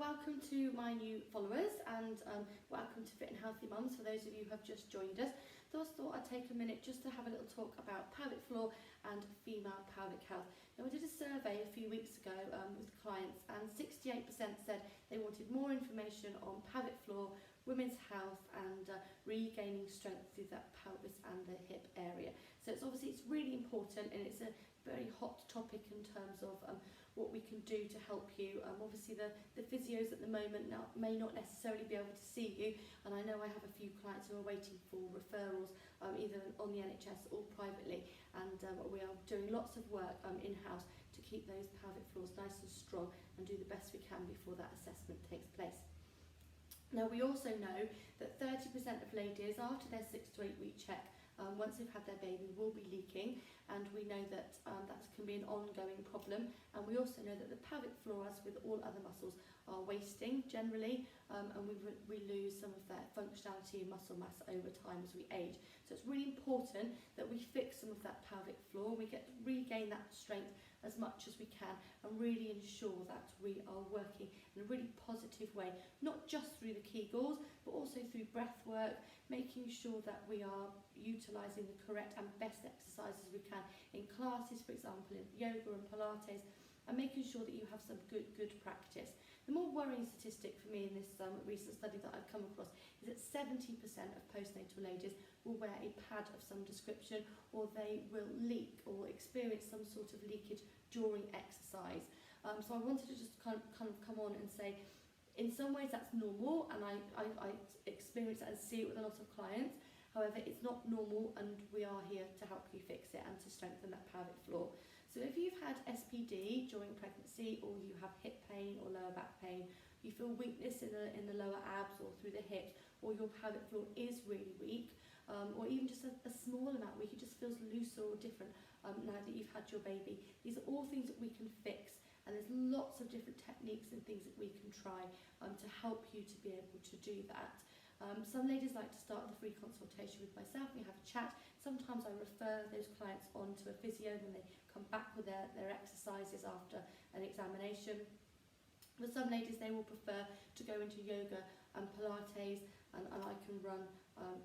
welcome to my new followers and welcome to Fit and Healthy Mums for those of you who have just joined us. So I thought I'd take a minute just to have a little talk about pelvic floor and female pelvic health. Now, I did a survey a few weeks ago with clients, and 68% said they wanted more information on pelvic floor, women's health and regaining strength through that pelvis and the hip area. So it's really important, and it's a very hot topic in terms of what we can do to help you. Obviously the physios at the moment may not necessarily be able to see you, and I know I have a few clients who are waiting for referrals either on the NHS or privately, and we are doing lots of work in-house to keep those pelvic floors nice and strong and do the best we can before that assessment takes place. Now, we also know that 30% of ladies after their 6 to 8 week check, once they've had their baby, will be leaking, and we know that that can be an ongoing problem. And we also know that the pelvic floor, as with all other muscles, are wasting generally, and we lose some of that functionality and muscle mass over time as we age. So it's really important that we fix some of that pelvic floor, we regain that strength as much as we can, and really ensure that we are working in a really positive way, not just through the Kegels, but also through breath work, making sure that we are utilising the correct and best exercises we can in classes, for example, in yoga and Pilates, and making sure that you have some good practice. The more worrying statistic for me in this recent study that I've come across is that 70% of postnatal ladies will wear a pad of some description, or they will leak or experience some sort of leakage during exercise. So I wanted to just kind of come on and say, in some ways that's normal, and I experience that and see it with a lot of clients. However, it's not normal, and we are here to help you fix it and to strengthen that pelvic floor. So if you've had SPD during pregnancy, or you have hip pain or lower back pain, you feel weakness in the lower abs or through the hips, or your pelvic floor is really weak, or even just a small amount weak, it just feels looser or different now that you've had your baby. These are all things that we can fix, and there's lots of different techniques and things that we can try to help you to be able to do that. Some ladies like to start the free consultation with myself. We have a chat. Sometimes I refer those clients on to a physio, and they come back with their exercises after an examination. For some ladies, they will prefer to go into yoga and Pilates, and I can run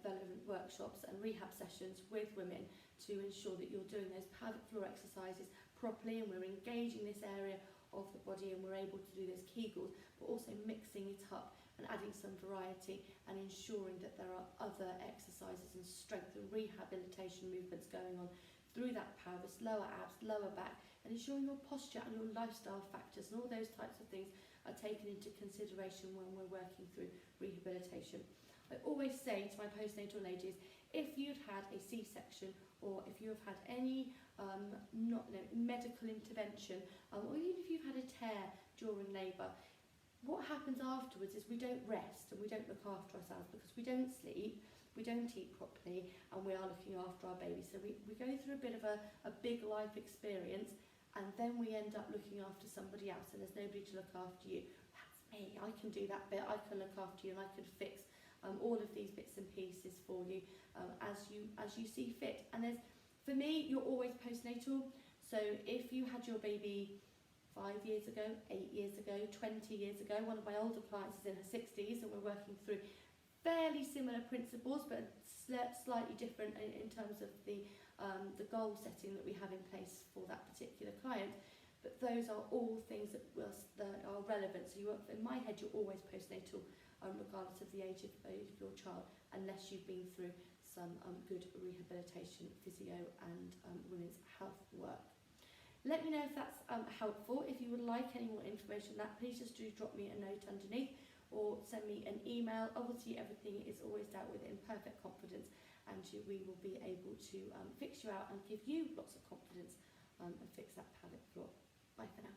relevant workshops and rehab sessions with women to ensure that you're doing those pelvic floor exercises properly, and we're engaging this area of the body, and we're able to do those Kegels, but also mixing it up and adding some variety, and ensuring that there are other exercises and strength and rehabilitation movements going on through that pelvis, lower abs, lower back, and ensuring your posture and your lifestyle factors and all those types of things are taken into consideration when we're working through rehabilitation. I always say to my postnatal ladies, if you've had a C-section, or if you have had any medical intervention, or even if you've had a tear during labour, what happens afterwards is we don't rest and we don't look after ourselves, because we don't sleep, we don't eat properly, and we are looking after our baby. So we go through a bit of a big life experience, and then we end up looking after somebody else, and there's nobody to look after you. That's me, I can do that bit, I can look after you, and I can fix all of these bits and pieces for you as you see fit. And for me, you're always postnatal. So if you had your baby 5 years ago, 8 years ago, 20 years ago, one of my older clients is in her 60s, and we're working through fairly similar principles, but slightly different in terms of the goal setting that we have in place for that particular client. But those are all things that are relevant. So in my head, you're always postnatal, regardless of the age of your child, unless you've been through some good rehabilitation, physio and women's health work. Let me know if that's helpful. If you would like any more information on that, please just do drop me a note underneath, or send me an email. Obviously, everything is always dealt with in perfect confidence, and we will be able to fix you out and give you lots of confidence and fix that pelvic floor. Bye for now.